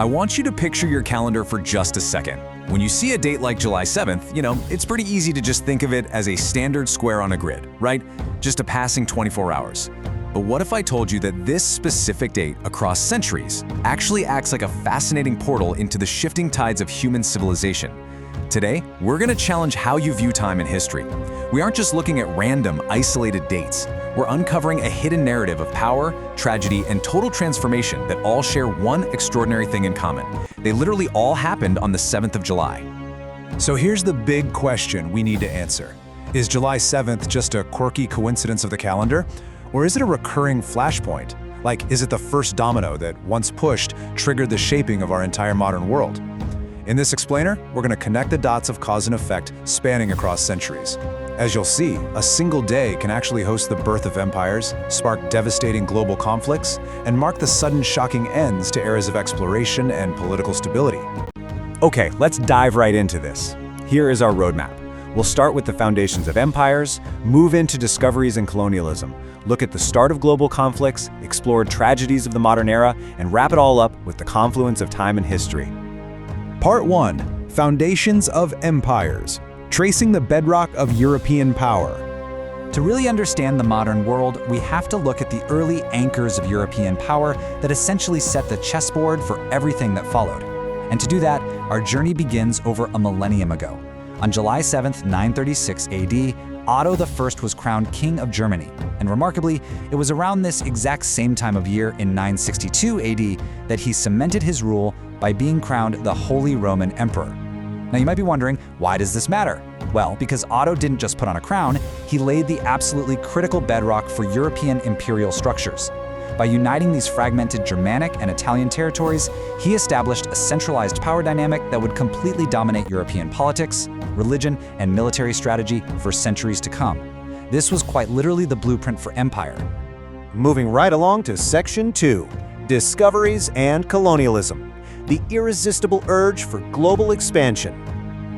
I want you to picture your calendar for just a second. When you see a date like July 7th, it's pretty easy to just think of it as a standard square on a grid, right? Just a passing 24 hours. But what if I told you that this specific date across centuries actually acts like a fascinating portal into the shifting tides of human civilization? Today, we're going to challenge how you view time in history. We aren't just looking at random, isolated dates. We're uncovering a hidden narrative of power, tragedy, and total transformation that all share one extraordinary thing in common. They literally all happened on the 7th of July. So here's the big question we need to answer. Is July 7th just a quirky coincidence of the calendar? Or is it a recurring flashpoint? Like, is it the first domino that, once pushed, triggered the shaping of our entire modern world? In this explainer, we're going to connect the dots of cause and effect spanning across centuries. As you'll see, a single day can actually host the birth of empires, spark devastating global conflicts, and mark the sudden shocking ends to eras of exploration and political stability. Okay, let's dive right into this. Here is our roadmap. We'll start with the foundations of empires, move into discoveries and colonialism, look at the start of global conflicts, explore tragedies of the modern era, and wrap it all up with the confluence of time and history. Part 1. Foundations of Empires. Tracing the bedrock of European power. To really understand the modern world, we have to look at the early anchors of European power that essentially set the chessboard for everything that followed. And to do that, our journey begins over a millennium ago. On July 7th, 936 AD, Otto I was crowned King of Germany. And remarkably, it was around this exact same time of year in 962 AD that he cemented his rule by being crowned the Holy Roman Emperor. Now you might be wondering, why does this matter? Well, because Otto didn't just put on a crown, he laid the absolutely critical bedrock for European imperial structures. By uniting these fragmented Germanic and Italian territories, he established a centralized power dynamic that would completely dominate European politics, religion, and military strategy for centuries to come. This was quite literally the blueprint for empire. Moving right along to Section 2, Discoveries and Colonialism. The irresistible urge for global expansion.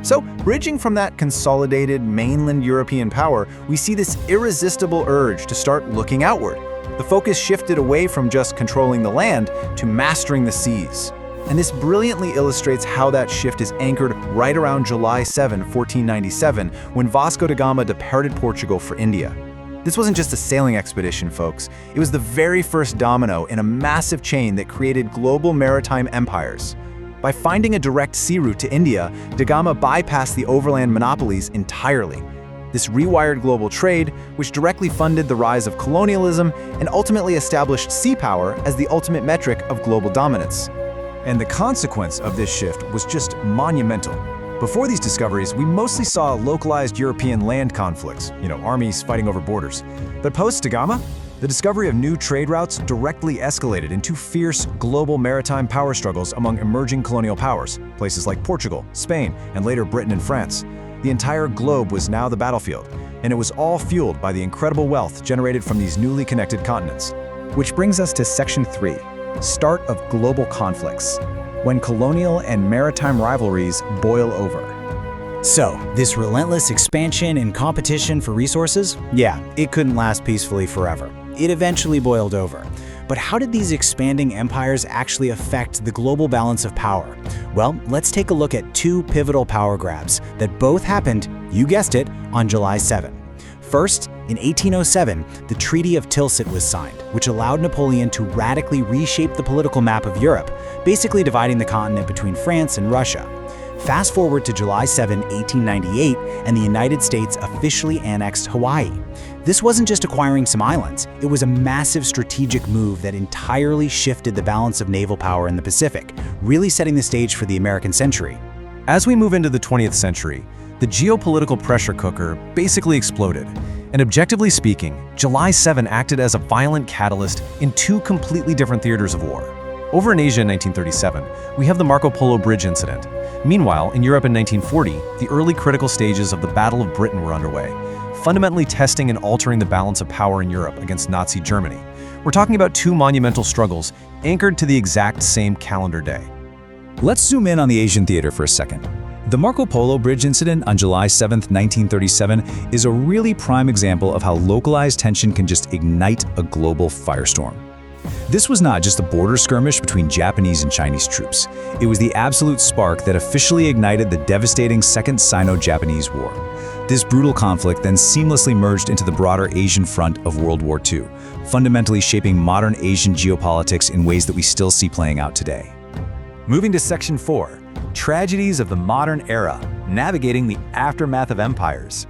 So, bridging from that consolidated mainland European power, we see this irresistible urge to start looking outward. The focus shifted away from just controlling the land to mastering the seas. And this brilliantly illustrates how that shift is anchored right around July 7, 1497, when Vasco da Gama departed Portugal for India. This wasn't just a sailing expedition, folks. It was the very first domino in a massive chain that created global maritime empires. By finding a direct sea route to India, da Gama bypassed the overland monopolies entirely. This rewired global trade, which directly funded the rise of colonialism and ultimately established sea power as the ultimate metric of global dominance. And the consequence of this shift was just monumental. Before these discoveries, we mostly saw localized European land conflicts, armies fighting over borders. But post da Gama, the discovery of new trade routes directly escalated into fierce global maritime power struggles among emerging colonial powers, places like Portugal, Spain, and later Britain and France. The entire globe was now the battlefield, and it was all fueled by the incredible wealth generated from these newly connected continents. Which brings us to Section 3, Start of Global Conflicts, when colonial and maritime rivalries boil over. So, this relentless expansion and competition for resources? Yeah, it couldn't last peacefully forever. It eventually boiled over. But how did these expanding empires actually affect the global balance of power? Well, let's take a look at two pivotal power grabs that both happened, you guessed it, on July 7. First, in 1807, the Treaty of Tilsit was signed, which allowed Napoleon to radically reshape the political map of Europe, basically dividing the continent between France and Russia. Fast forward to July 7, 1898, and the United States officially annexed Hawaii. This wasn't just acquiring some islands, it was a massive strategic move that entirely shifted the balance of naval power in the Pacific, really setting the stage for the American century. As we move into the 20th century, the geopolitical pressure cooker basically exploded. And objectively speaking, July 7 acted as a violent catalyst in two completely different theaters of war. Over in Asia in 1937, we have the Marco Polo Bridge Incident. Meanwhile, in Europe in 1940, the early critical stages of the Battle of Britain were underway, fundamentally testing and altering the balance of power in Europe against Nazi Germany. We're talking about two monumental struggles anchored to the exact same calendar day. Let's zoom in on the Asian theater for a second. The Marco Polo Bridge Incident on July 7, 1937 is a really prime example of how localized tension can just ignite a global firestorm. This was not just a border skirmish between Japanese and Chinese troops. It was the absolute spark that officially ignited the devastating Second Sino-Japanese War. This brutal conflict then seamlessly merged into the broader Asian front of World War II, fundamentally shaping modern Asian geopolitics in ways that we still see playing out today. Moving to Section 4, Tragedies of the Modern Era, Navigating the Aftermath of Empires.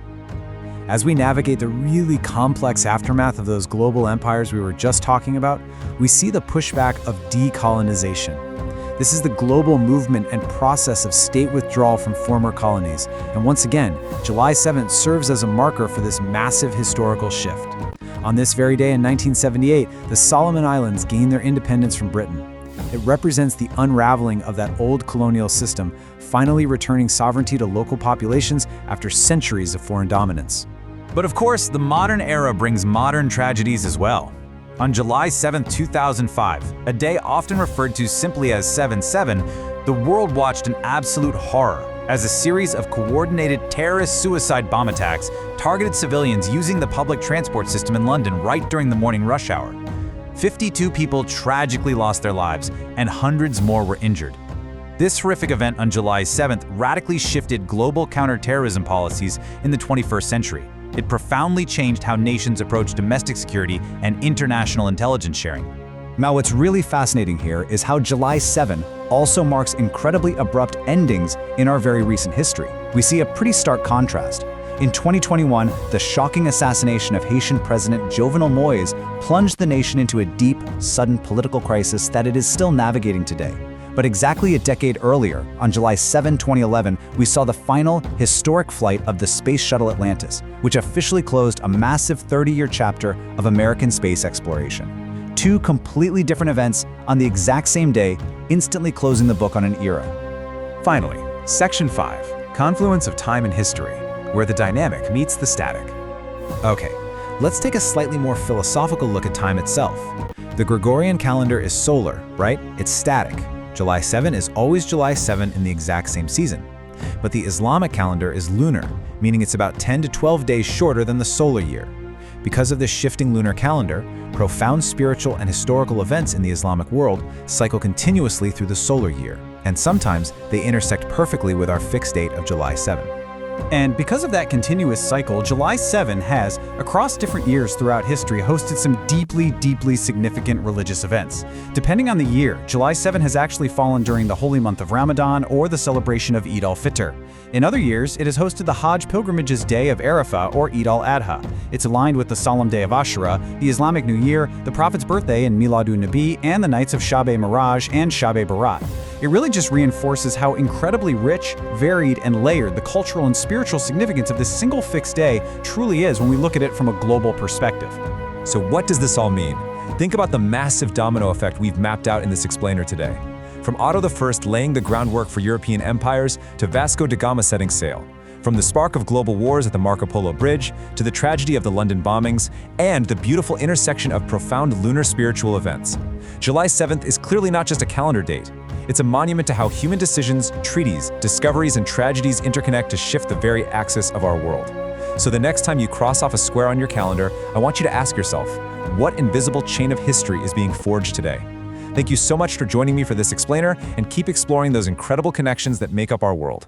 As we navigate the really complex aftermath of those global empires we were just talking about, we see the pushback of decolonization. This is the global movement and process of state withdrawal from former colonies. And once again, July 7th serves as a marker for this massive historical shift. On this very day in 1978, the Solomon Islands gained their independence from Britain. It represents the unraveling of that old colonial system, finally returning sovereignty to local populations after centuries of foreign dominance. But of course, the modern era brings modern tragedies as well. On July 7, 2005, a day often referred to simply as 7/7, the world watched an absolute horror as a series of coordinated terrorist suicide bomb attacks targeted civilians using the public transport system in London right during the morning rush hour. 52 people tragically lost their lives, and hundreds more were injured. This horrific event on July 7th radically shifted global counterterrorism policies in the 21st century. It profoundly changed how nations approach domestic security and international intelligence sharing. Now, what's really fascinating here is how July 7 also marks incredibly abrupt endings in our very recent history. We see a pretty stark contrast. In 2021, the shocking assassination of Haitian President Jovenel Moïse plunged the nation into a deep, sudden political crisis that it is still navigating today. But exactly a decade earlier, on July 7, 2011, we saw the final, historic flight of the Space Shuttle Atlantis, which officially closed a massive 30-year chapter of American space exploration. Two completely different events on the exact same day, instantly closing the book on an era. Finally, Section 5, Confluence of Time and History, where the dynamic meets the static. Okay, let's take a slightly more philosophical look at time itself. The Gregorian calendar is solar, right? It's static. July 7 is always July 7 in the exact same season. But the Islamic calendar is lunar, meaning it's about 10 to 12 days shorter than the solar year. Because of this shifting lunar calendar, profound spiritual and historical events in the Islamic world cycle continuously through the solar year, and sometimes they intersect perfectly with our fixed date of July 7. And because of that continuous cycle, July 7 has, across different years throughout history, hosted some deeply significant religious events. Depending on the year, July 7 has actually fallen during the holy month of Ramadan or the celebration of Eid al-Fitr. In other years, it has hosted the Hajj pilgrimage's day of Arafah or Eid al-Adha. It's aligned with the solemn day of Ashura, the Islamic New Year, the Prophet's birthday in Miladun Nabi, and the nights of Shab-e-Miraj and Shab-e-Barat. It really just reinforces how incredibly rich, varied, and layered the cultural and spiritual significance of this single fixed day truly is when we look at it from a global perspective. So what does this all mean? Think about the massive domino effect we've mapped out in this explainer today. From Otto I laying the groundwork for European empires to Vasco da Gama setting sail. From the spark of global wars at the Marco Polo Bridge to the tragedy of the London bombings and the beautiful intersection of profound lunar spiritual events. July 7th is clearly not just a calendar date. It's a monument to how human decisions, treaties, discoveries, and tragedies interconnect to shift the very axis of our world. So the next time you cross off a square on your calendar, I want you to ask yourself, what invisible chain of history is being forged today? Thank you so much for joining me for this explainer, and keep exploring those incredible connections that make up our world.